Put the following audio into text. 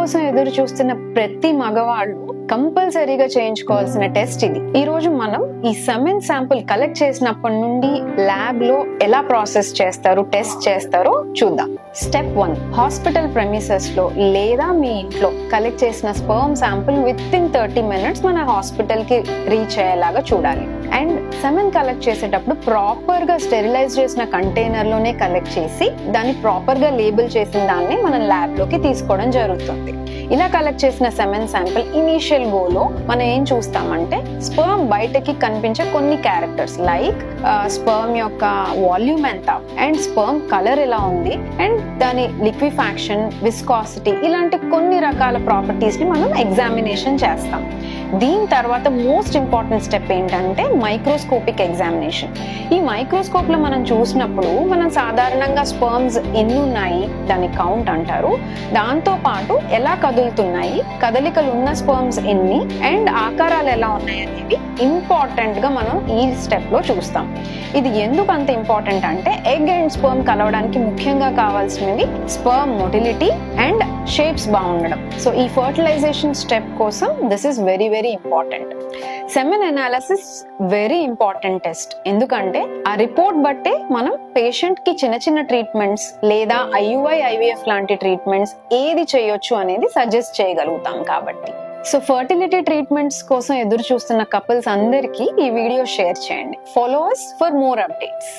కోసం ఎదురు చూస్తున్న ప్రతి మగవాళ్ళు కంపల్సరీగా చేయించుకోవాల్సిన టెస్ట్ ఇది. ఈ రోజు మనం ఈ సెమెన్ శాంపుల్ కలెక్ట్ చేసినప్పటి నుండి ల్యాబ్ లో ఎలా ప్రాసెస్ చేస్తారు, టెస్ట్ చేస్తారో చూద్దాం. స్టెప్ 1, హాస్పిటల్ ప్రెమిసెస్ లో లేదా మీ ఇంట్లో కలెక్ట్ చేసిన sperm sample with in 30 minutes మన హాస్పిటల్ కి రీచ్ అయ్యేలాగా చూడాలి. అండ్ సెమెన్ కలెక్ట్ చేసేటప్పుడు ప్రాపర్ గా స్టెరిలైజ్ చేసిన కంటైనర్ లోనే కలెక్ట్ చేసి దాన్ని ప్రాపర్ గా లేబుల్ చేసిన దాన్ని మనం ల్యాబ్ లోకి తీసుకోవడం జరుగుతుంది. ఇలా కలెక్ట్ చేసిన సెమెన్ శాంపుల్ ఇనీషియల్ గోలో మనం ఏం చూస్తామంటే స్పర్మ్ బయటకి కనిపించే కొన్ని క్యారెక్టర్స్ లైక్ స్పర్మ్ యొక్క వాల్యూమ్ ఎంత అండ్ స్పర్మ్ కలర్ ఎలా ఉంది అండ్ దాని లిక్విఫాక్షన్, విస్కాసిటీ ఇలాంటి కొన్ని రకాల ప్రాపర్టీస్ ని మనం ఎగ్జామినేషన్ చేస్తాం. దీని తర్వాత మోస్ట్ ఇంపార్టెంట్ స్టెప్ ఏంటంటే మైక్రోస్కోపిక్ ఎగ్జామినేషన్. ఈ మైక్రోస్కోప్ లో మనం చూసినప్పుడు మనం సాధారణంగా స్పర్మ్స్ ఎన్ని ఉన్నాయి దాని కౌంట్ అంటారు. దాంతో పాటు ఎలా కదులుతున్నాయి, కదలికలు ఉన్న స్పర్మ్స్ ఎన్ని అండ్ ఆకారాలు ఎలా ఉన్నాయి అనేవి ఇంపార్టెంట్ గా మనం ఈ స్టెప్ లో చూస్తాం. ఇది ఎందుకు అంత ఇంపార్టెంట్ అంటే ఎగ్ అండ్ స్పర్మ్ కలవడానికి ముఖ్యంగా కావాల్సినవి స్పర్మ్ మొటిలిటీ అండ్ షేప్స్ బాగుండడం. సో ఈ ఫర్టిలైజేషన్ స్టెప్ కోసం this is very very important. Semen analysis very important test. ఎందుకంటే ఆ రిపోర్ట్ బట్టే మనం పేషెంట్ కి చిన్న చిన్న ట్రీట్మెంట్స్ లేదా IUI, IVF లాంటి ట్రీట్మెంట్స్ ఏది చేయొచ్చు అనేది సజెస్ట్ చేయగలుగుతాం కాబట్టి. సో ఫర్టిలిటీ ట్రీట్మెంట్స్ కోసం ఎదురు చూస్తున్న కపుల్స్ అందరికీ ఈ వీడియో షేర్ చేయండి. Follow us for more updates.